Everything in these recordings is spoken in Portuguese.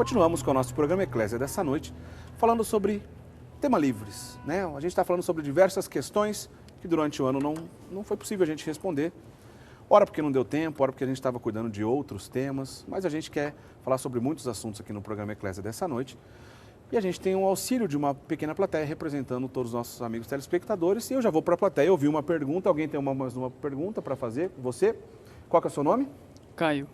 Continuamos com o nosso programa Eclésia dessa noite, falando sobre tema livres, né? A gente está falando sobre diversas questões que durante o ano não foi possível a gente responder. Ora porque não deu tempo, ora porque a gente estava cuidando de outros temas, mas a gente quer falar sobre muitos assuntos aqui no programa Eclésia dessa noite. E a gente tem um auxílio de uma pequena plateia representando todos os nossos amigos telespectadores. E eu já vou para a plateia, eu vi uma pergunta, alguém tem mais uma pergunta para fazer? Você? Qual que é o seu nome? Caio.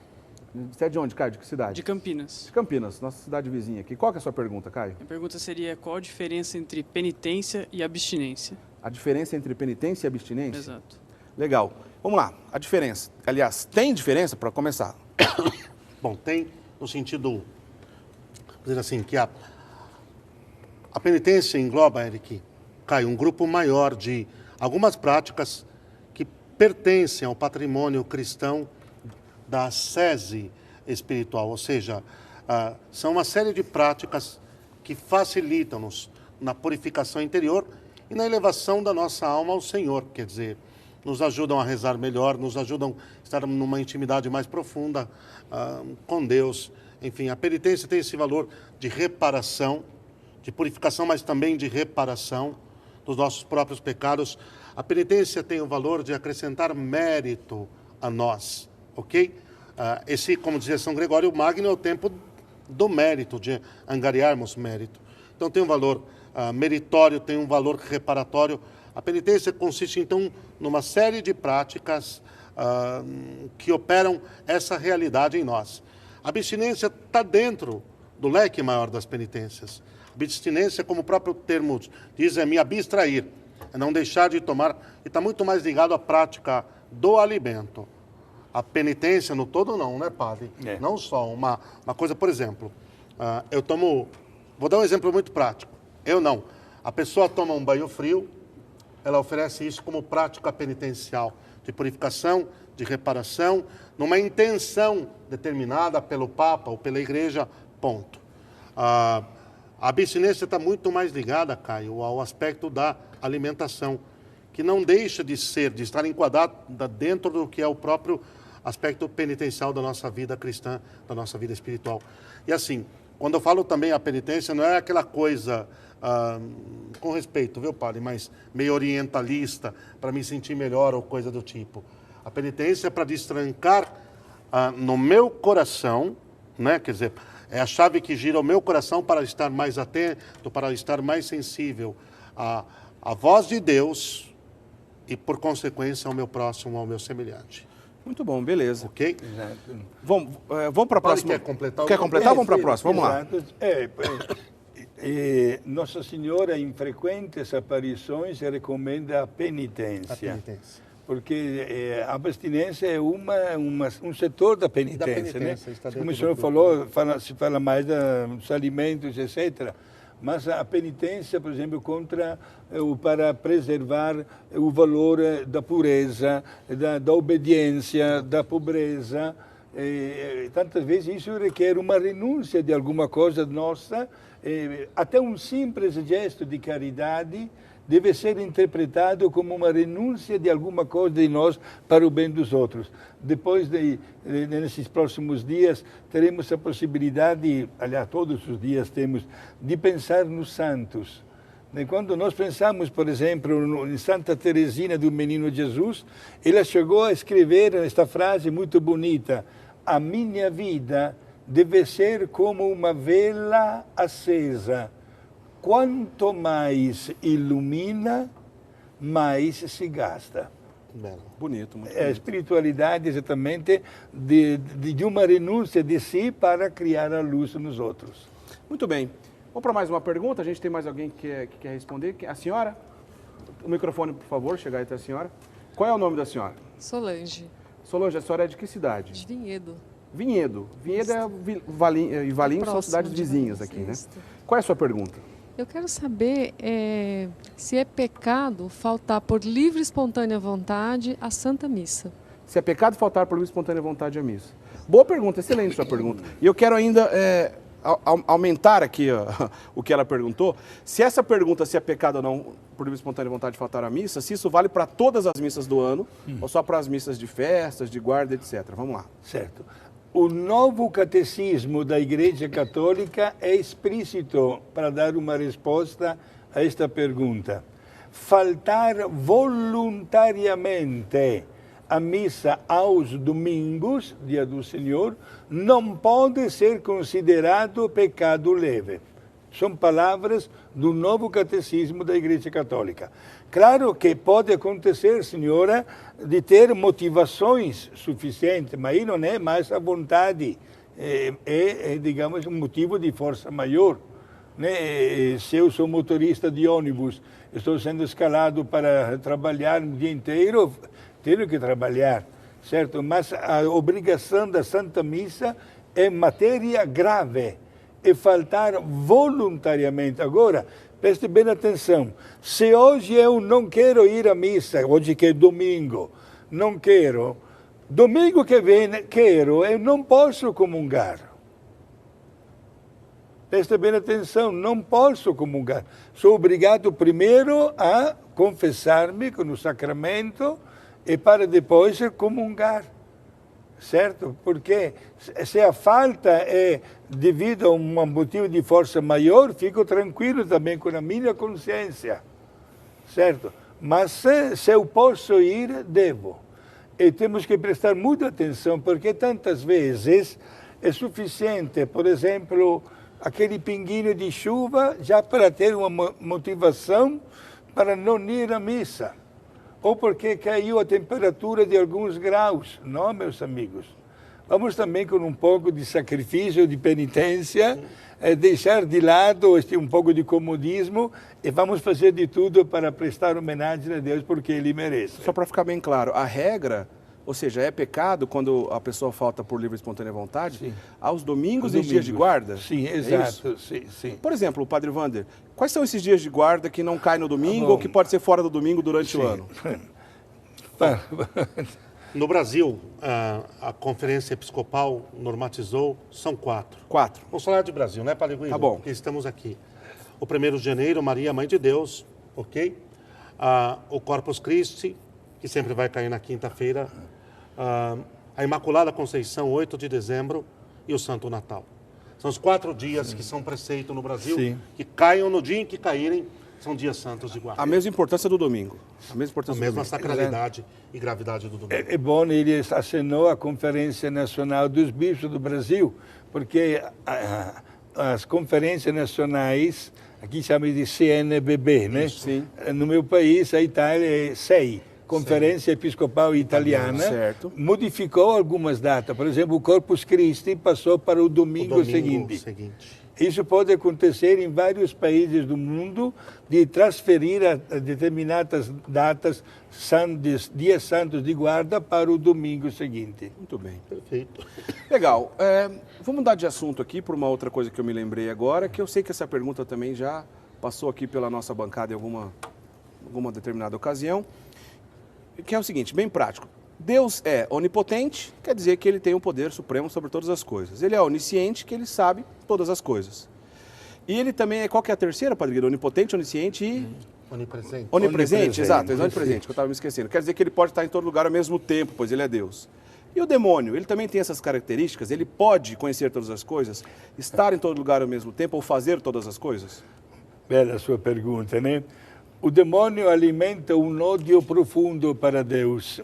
Você é de onde, Caio? De que cidade? De Campinas. De Campinas, nossa cidade vizinha aqui. Qual que é a sua pergunta, Caio? A pergunta seria qual a diferença entre penitência e abstinência? A diferença entre penitência e abstinência? Exato. Legal. Vamos lá, a diferença. Aliás, tem diferença para começar? Bom, tem no sentido, dizer assim, que a penitência engloba, Eric, Caio, um grupo maior de algumas práticas que pertencem ao patrimônio cristão da ascese espiritual, ou seja, são uma série de práticas que facilitam-nos na purificação interior e na elevação da nossa alma ao Senhor, quer dizer, nos ajudam a rezar melhor, nos ajudam a estar numa intimidade mais profunda com Deus. Enfim, a penitência tem esse valor de reparação, de purificação, mas também de reparação dos nossos próprios pecados. A penitência tem o valor de acrescentar mérito a nós, ok? Esse, como dizia São Gregório Magno, é o tempo do mérito, de angariarmos mérito. Então tem um valor meritório, tem um valor reparatório. A penitência consiste, então, numa série de práticas que operam essa realidade em nós. A abstinência está dentro do leque maior das penitências. Abstinência, como o próprio termo diz, é me abstrair, é não deixar de tomar, e está muito mais ligado à prática do alimento. A penitência no todo não, né, padre? É. Não só uma coisa, por exemplo, eu tomo, vou dar um exemplo muito prático, eu não. A pessoa toma um banho frio, ela oferece isso como prática penitencial, de purificação, de reparação, numa intenção determinada pelo Papa ou pela Igreja, ponto. A abstinência está muito mais ligada, Caio, ao aspecto da alimentação, que não deixa de estar enquadrada dentro do que é o próprio aspecto penitencial da nossa vida cristã, da nossa vida espiritual. E assim, quando eu falo também a penitência, não é aquela coisa, com respeito, viu, padre, mas meio orientalista, para me sentir melhor ou coisa do tipo. A penitência é para destrancar no meu coração, né, quer dizer, é a chave que gira o meu coração para estar mais atento, para estar mais sensível à voz de Deus e, por consequência, ao meu próximo, ao meu semelhante. Muito bom, beleza. Ok? Exato. Vamos para a próxima. Quer completar? Quer completar? Vamos para a próxima, vamos lá. Exato. Nossa Senhora, em frequentes aparições, recomenda a penitência. A penitência. Porque a abstinência é um setor da penitência, né? Está Como o dentro senhor do falou, se fala mais dos alimentos, etc. Mas a penitência, por exemplo, para preservar o valor da pureza, da obediência, da pobreza. Tantas vezes isso requer uma renúncia de alguma coisa nossa. Até um simples gesto de caridade deve ser interpretado como uma renúncia de alguma coisa de nós para o bem dos outros. Depois, nesses próximos dias, teremos a possibilidade, aliás, todos os dias temos, de pensar nos santos. Quando nós pensamos, por exemplo, em Santa Teresina do Menino Jesus, ela chegou a escrever esta frase muito bonita: a minha vida deve ser como uma vela acesa. Quanto mais ilumina, mais se gasta. Belo. Bonito, muito A bonito. espiritualidade exatamente de uma renúncia de si para criar a luz nos outros. Muito bem. Vamos para mais uma pergunta. A gente tem mais alguém que quer responder? A senhora? O microfone, por favor, chegar aí até a senhora. Qual é o nome da senhora? Solange, Solange, a senhora é de que cidade? de Vinhedo. Vinhedo. Vinhedo e Valinho são Próximo cidades de vizinhas Valinhos, aqui, né? isso. Qual é a sua pergunta? Eu quero saber se é pecado faltar por livre e espontânea vontade à Santa Missa. Se é pecado faltar por livre e espontânea vontade à missa? Boa pergunta, excelente sua pergunta. E eu quero ainda aumentar aqui o que ela perguntou. Se essa pergunta, se é pecado ou não por livre e espontânea vontade faltar à missa, se isso vale para todas as missas do ano ou só para as missas de festas, de guarda, etc. Vamos lá. Certo. o novo catecismo da Igreja Católica é explícito para dar uma resposta a esta pergunta. Faltar voluntariamente a missa aos domingos, dia do Senhor, não pode ser considerado pecado leve. São palavras do novo catecismo da Igreja Católica. Claro que pode acontecer, senhora, de ter motivações suficientes, mas aí não é mais a vontade, digamos, um motivo de força maior. Né? Se eu sou motorista de ônibus, estou sendo escalado para trabalhar o dia inteiro, tenho que trabalhar, certo? Mas a obrigação da Santa Missa é matéria grave. E faltar voluntariamente. Agora, preste bem atenção, se hoje eu não quero ir à missa, hoje que é domingo, não quero, domingo que vem quero, eu não posso comungar. Preste bem atenção, não posso comungar. Sou obrigado primeiro a confessar-me com o sacramento e para depois comungar. Certo? Porque se a falta é devido a um motivo de força maior, fico tranquilo também com a minha consciência. Certo? Mas se eu posso ir, devo. E temos que prestar muita atenção, porque tantas vezes é suficiente, por exemplo, aquele pinguinho de chuva já para ter uma motivação para não ir à missa. Ou porque caiu a temperatura de alguns graus. Não, meus amigos. Vamos também com um pouco de sacrifício, de penitência, deixar de lado um pouco de comodismo e vamos fazer de tudo para prestar homenagem a Deus porque Ele merece. Só para ficar bem claro, a regra, ou seja, é pecado quando a pessoa falta por livre e espontânea vontade, sim, aos domingos e dias de guarda? Sim, exato. Sim, sim. Por exemplo, Padre Wander, quais são esses dias de guarda que não caem no domingo ou que pode ser fora do domingo durante o ano? No Brasil, a Conferência Episcopal normatizou, são 4. 4. Vamos falar de Brasil, né, Padre Guido? Tá bom. Porque estamos aqui. O 1º de janeiro, Maria, Mãe de Deus, ok? O Corpus Christi, que sempre vai cair na quinta-feira. A Imaculada Conceição, 8 de dezembro, e o Santo Natal. São os 4 dias, sim, que são preceito no Brasil, sim, que caiam no dia em que caírem, são dias santos de guarda. A mesma importância do domingo. A mesma sacralidade e gravidade do domingo. É bom, ele assinou a Conferência Nacional dos Bispos do Brasil, porque as conferências nacionais, aqui chamam de CNBB, né? Sim. No meu país, a Itália é SEI, Conferência Episcopal Italiana, certo, modificou algumas datas. Por exemplo, o Corpus Christi passou para o domingo seguinte. Isso pode acontecer em vários países do mundo, de transferir a determinadas datas, dias santos de guarda, para o domingo seguinte. Muito bem. Perfeito. Legal. Vamos mudar de assunto aqui por uma outra coisa que eu me lembrei agora, que eu sei que essa pergunta também já passou aqui pela nossa bancada em alguma determinada ocasião, que é o seguinte, bem prático. Deus é onipotente, quer dizer que ele tem o poder supremo sobre todas as coisas. Ele é onisciente, que ele sabe todas as coisas. E ele também é, qual que é a terceira, Padre Guido? Onipotente, onisciente e... Onipresente. Onipresente, exato, é onipresente, que eu estava me esquecendo. Quer dizer que ele pode estar em todo lugar ao mesmo tempo, pois ele é Deus. E o demônio, ele também tem essas características? Ele pode conhecer todas as coisas, estar em todo lugar ao mesmo tempo ou fazer todas as coisas? Bela sua pergunta, né? O demônio alimenta um ódio profundo para Deus,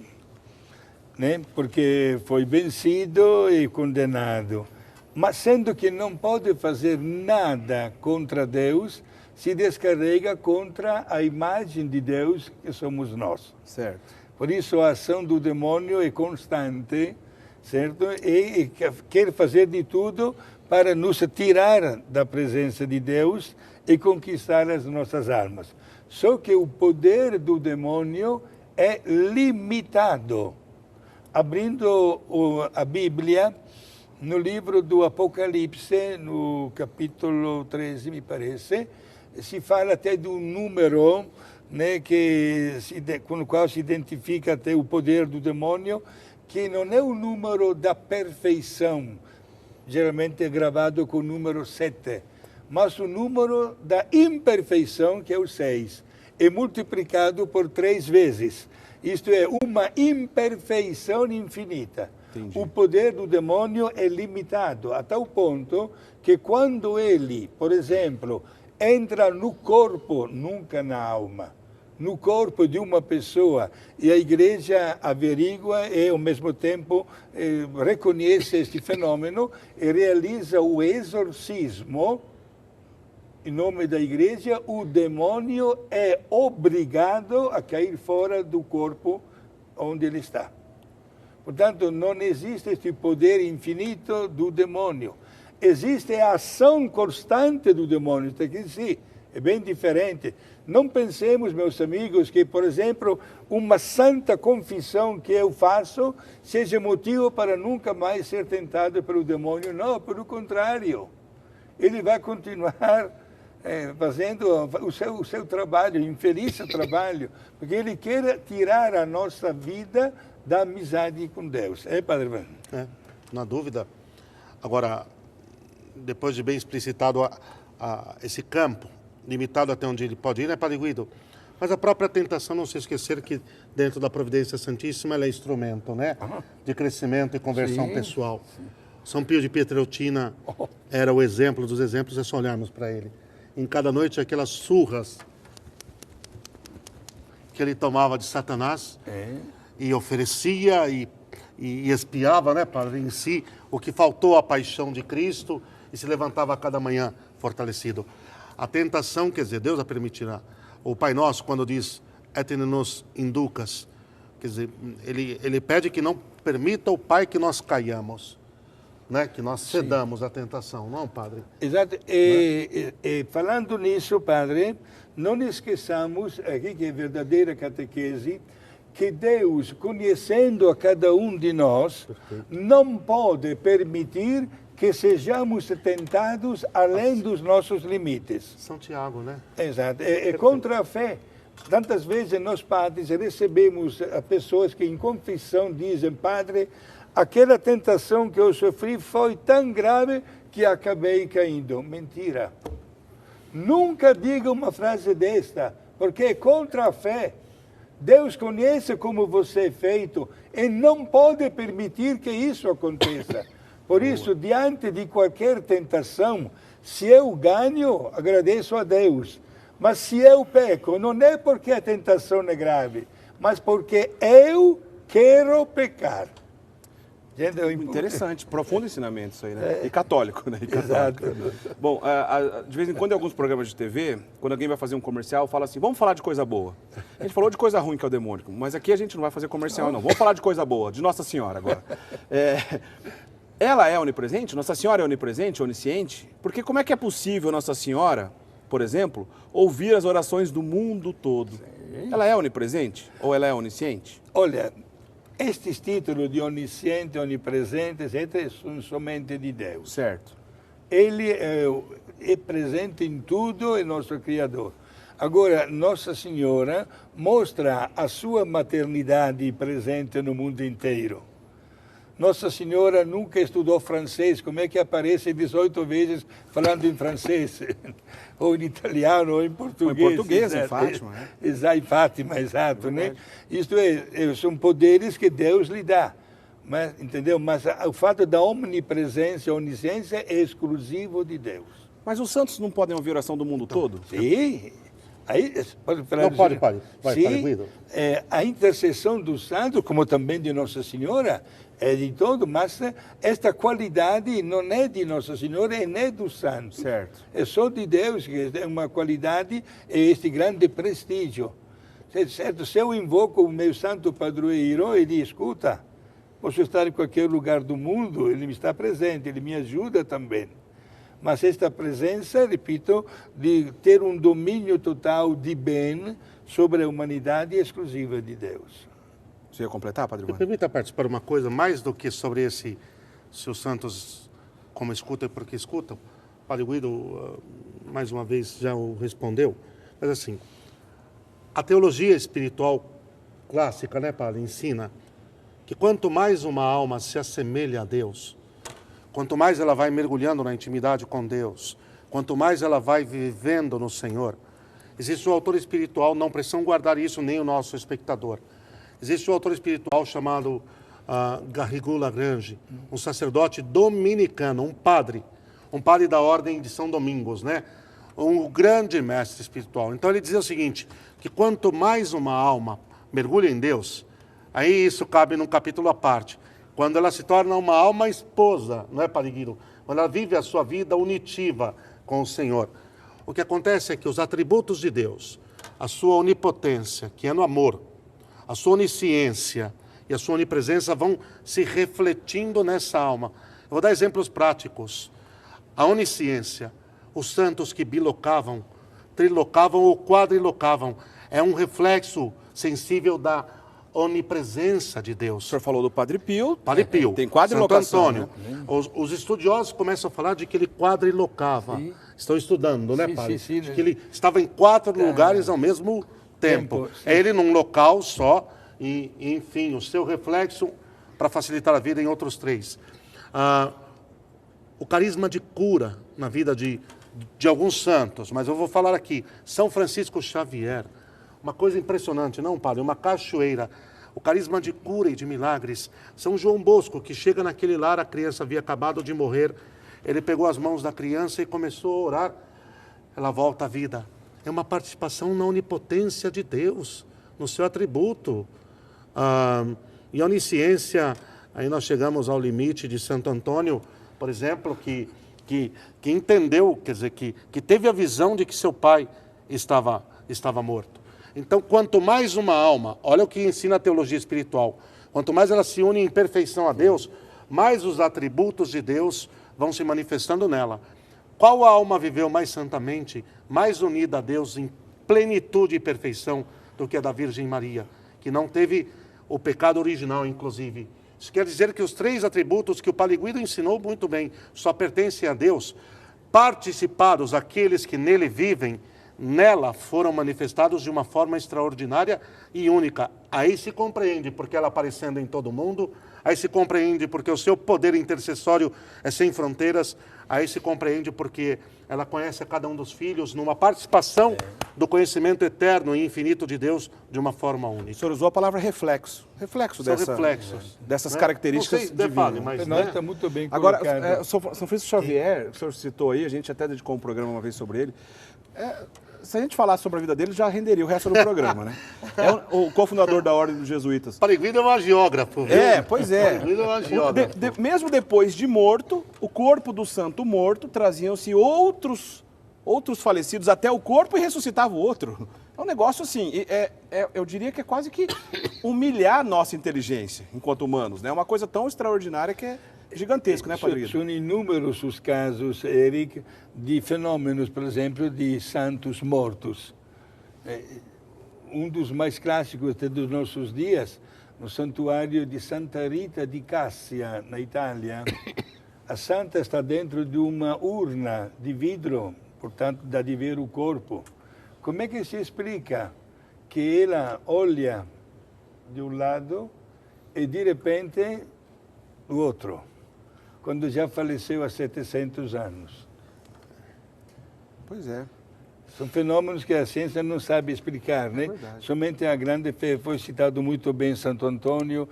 né? Porque foi vencido e condenado. Mas sendo que não pode fazer nada contra Deus, se descarrega contra a imagem de Deus que somos nós. Certo. Por isso a ação do demônio é constante, certo? E quer fazer de tudo para nos tirar da presença de Deus e conquistar as nossas almas. Só que o poder do demônio é limitado. Abrindo a Bíblia, no livro do Apocalipse, no capítulo 13, me parece, se fala até de um número, né, com o qual se identifica até o poder do demônio, que não é o número da perfeição, geralmente é gravado com o número 7, mas o número da imperfeição, que é o 6, é multiplicado por 3 vezes. Isto é uma imperfeição infinita. Entendi. O poder do demônio é limitado, a tal ponto que quando ele, por exemplo, entra no corpo, nunca na alma, no corpo de uma pessoa, e a igreja averigua e, ao mesmo tempo, reconhece este fenômeno e realiza o exorcismo, em nome da igreja, o demônio é obrigado a cair fora do corpo onde ele está. Portanto, não existe este poder infinito do demônio. Existe a ação constante do demônio, isso aqui sim, é bem diferente. Não pensemos, meus amigos, que, por exemplo, uma santa confissão que eu faço seja motivo para nunca mais ser tentado pelo demônio. Não, pelo contrário. Ele vai continuar fazendo o seu trabalho, infeliz trabalho, porque ele quer tirar a nossa vida da amizade com Deus. É, Padre Ivan? Na dúvida. Agora, depois de bem explicitado esse campo, limitado até onde ele pode ir, né, Padre Guido? Mas a própria tentação, não se esquecer que dentro da Providência Santíssima ela é instrumento, né? De crescimento e conversão pessoal. Sim. São Pio de Pietrelcina era o exemplo dos exemplos, é só olharmos para ele. Em cada noite, aquelas surras que ele tomava de Satanás e oferecia e espiava, né, Padre, em si o que faltou à paixão de Cristo e se levantava a cada manhã fortalecido. A tentação, quer dizer, Deus a permitirá. O Pai Nosso, quando diz et nos inducas, quer dizer, ele pede que não permita o Pai que nós caiamos, né? Que nós cedamos à tentação, não, Padre? Exato. E falando nisso, Padre, não esqueçamos, aqui que é verdadeira catequese, que Deus, conhecendo a cada um de nós, não pode permitir que sejamos tentados além dos nossos limites. São Tiago, né? Exato. É contra a fé. Tantas vezes nós, padres, recebemos pessoas que em confissão dizem: Padre, aquela tentação que eu sofri foi tão grave que acabei caindo. Mentira. Nunca diga uma frase desta, porque é contra a fé. Deus conhece como você é feito e não pode permitir que isso aconteça. Por isso, diante de qualquer tentação, se eu ganho, agradeço a Deus. Mas se eu peco, não é porque a tentação é grave, mas porque eu quero pecar. Interessante, profundo ensinamento isso aí, né? E católico, né? E católico. Exato. Bom, de vez em quando, em alguns programas de TV, quando alguém vai fazer um comercial, fala assim: vamos falar de coisa boa. A gente falou de coisa ruim, que é o demônio, mas aqui a gente não vai fazer comercial, não. Vamos falar de coisa boa, de Nossa Senhora agora. Ela é onipresente? Nossa Senhora é onipresente, onisciente? Porque como é que é possível Nossa Senhora, por exemplo, ouvir as orações do mundo todo? Sim. Ela é onipresente ou ela é onisciente? Olha, estes títulos de onisciente, onipresente, etc., são somente de Deus. Certo. Ele é presente em tudo, é nosso Criador. Agora, Nossa Senhora mostra a sua maternidade presente no mundo inteiro. Nossa Senhora nunca estudou francês, como é que aparece 18 vezes falando em francês? Ou em italiano, ou em português. Ou em português, em Fátima. Em Fátima, exato, né? Isto são poderes que Deus lhe dá, mas, entendeu? Mas o fato da omnipresença, onisciência é exclusivo de Deus. Mas os santos não podem ouvir a oração do mundo todo? Sim. Aí, pode. Vai, sim, a intercessão dos santos, como também de Nossa Senhora, é de todo, mas esta qualidade não é de Nossa Senhora e nem dos santos. Certo. É só de Deus, que é uma qualidade e este grande prestígio. Certo? Se eu invoco o meu santo padroeiro, ele escuta. Posso estar em qualquer lugar do mundo, ele me está presente, ele me ajuda também. Mas esta presença, repito, de ter um domínio total de bem sobre a humanidade exclusiva de Deus. Você ia completar, Padre Ivan? Me permita participar de uma coisa, mais do que sobre se os santos como escutam e porque escutam. O Padre Guido, mais uma vez, já o respondeu. Mas assim, a teologia espiritual clássica, né, Padre, ensina que quanto mais uma alma se assemelha a Deus, quanto mais ela vai mergulhando na intimidade com Deus, quanto mais ela vai vivendo no Senhor, existe um autor espiritual, não precisam guardar isso nem o nosso espectador. Existe um autor espiritual chamado Garrigou Lagrange, um sacerdote dominicano, um padre da ordem de São Domingos, né? Um grande mestre espiritual. Então ele dizia o seguinte, que quanto mais uma alma mergulha em Deus, aí isso cabe num capítulo à parte, quando ela se torna uma alma esposa, não é, Padre Guido? Quando ela vive a sua vida unitiva com o Senhor. O que acontece é que os atributos de Deus, a sua onipotência, que é no amor, a sua onisciência e a sua onipresença vão se refletindo nessa alma. Eu vou dar exemplos práticos. A onisciência, os santos que bilocavam, trilocavam ou quadrilocavam, é um reflexo sensível da onipresença de Deus. O senhor falou do Padre Pio. Padre Pio. Tem quadrilocação. Santo Antônio. Né? Os estudiosos começam a falar de que ele quadrilocava. Sim. Estão estudando, né, Padre? Sim, de que ele estava em 4 lugares ao mesmo tempo. É ele num local só e, enfim, o seu reflexo para facilitar a vida em outros 3. O carisma de cura na vida de alguns santos, mas eu vou falar aqui. São Francisco Xavier. Uma coisa impressionante, não, Padre? Uma cachoeira. O carisma de cura e de milagres. São João Bosco, que chega naquele lar, a criança havia acabado de morrer. Ele pegou as mãos da criança e começou a orar. Ela volta à vida. É uma participação na onipotência de Deus, no seu atributo. E a onisciência, aí nós chegamos ao limite de Santo Antônio, por exemplo, que entendeu, quer dizer, que teve a visão de que seu pai estava morto. Então, quanto mais uma alma, olha o que ensina a teologia espiritual, quanto mais ela se une em perfeição a Deus, mais os atributos de Deus vão se manifestando nela. Qual alma viveu mais santamente, mais unida a Deus em plenitude e perfeição do que a da Virgem Maria, que não teve o pecado original, inclusive? Isso quer dizer que os 3 atributos que o Padre Guido ensinou muito bem só pertencem a Deus, participados aqueles que nele vivem, nela foram manifestados de uma forma extraordinária e única. Aí se compreende porque ela aparecendo em todo mundo, aí se compreende porque o seu poder intercessório é sem fronteiras, aí se compreende porque ela conhece a cada um dos filhos numa participação do conhecimento eterno e infinito de Deus de uma forma única. O senhor usou a palavra reflexo. Reflexo dessas características divinas. Mas não, está muito bem colocado. Agora, São Francisco Xavier, o senhor citou aí, a gente até dedicou um programa uma vez sobre ele. Se a gente falasse sobre a vida dele, já renderia o resto do programa, né? É o cofundador da Ordem dos Jesuítas. Padre Guido é um agiógrafo, viu? Pois é. Padre Guido é um agiógrafo. Mesmo depois de morto, o corpo do santo morto, traziam-se outros falecidos até o corpo e ressuscitava o outro. É um negócio assim, eu diria que é quase que humilhar a nossa inteligência enquanto humanos, né? É uma coisa tão extraordinária que é gigantesco, né, Padre Guido? São inúmeros os casos, Eric, de fenômenos, por exemplo, de santos mortos. Um dos mais clássicos dos nossos dias, no santuário de Santa Rita di Cassia, na Itália, a santa está dentro de uma urna de vidro, portanto, dá de ver o corpo. Como é que se explica que ela olha de um lado e, de repente, do outro, quando já faleceu há 700 anos? Pois é. São fenômenos que a ciência não sabe explicar, né? Somente a grande fé, foi citado muito bem Santo Antônio,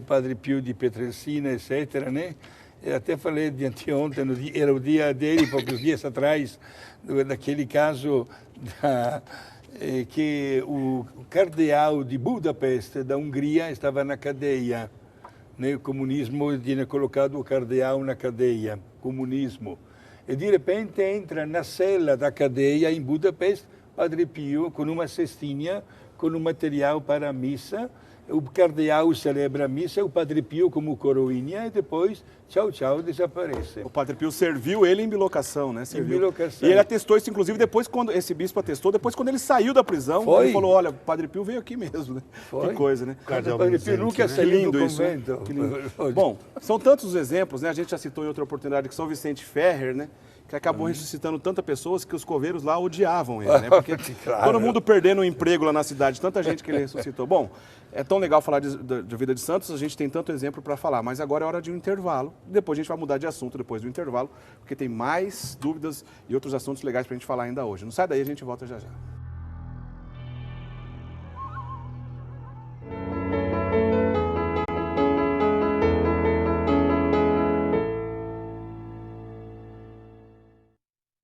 Padre Pio de Pietrelcina, etc., né? Eu até falei de anteontem, era o dia dele, poucos dias atrás, daquele caso que o cardeal de Budapeste, da Hungria, estava na cadeia. Né? O comunismo tinha colocado o cardeal na cadeia, comunismo. E de repente entra na cela da cadeia em Budapeste, Padre Pio, com uma cestinha, com um material para a missa. O cardeal celebra a missa, o Padre Pio como coroinha, e depois, tchau, tchau, desaparece. O Padre Pio serviu ele em bilocação, né? Serviu. Em bilocação. E ele atestou isso, inclusive, depois, quando esse bispo atestou, depois quando ele saiu da prisão, ele falou, olha, o Padre Pio veio aqui mesmo, né? Foi. Que coisa, né? O Padre Pio nunca saiu do convento. Que lindo. Bom, são tantos os exemplos, né? A gente já citou em outra oportunidade que São Vicente Ferrer, né? Que acabou ressuscitando tantas pessoas que os coveiros lá odiavam ele, né? Porque todo mundo perdendo o emprego lá na cidade, tanta gente que ele ressuscitou. Bom, é tão legal falar de vida de santos, a gente tem tanto exemplo para falar, mas agora é hora de um intervalo. Depois a gente vai mudar de assunto depois do intervalo, porque tem mais dúvidas e outros assuntos legais para a gente falar ainda hoje. Não sai daí, a gente volta já já.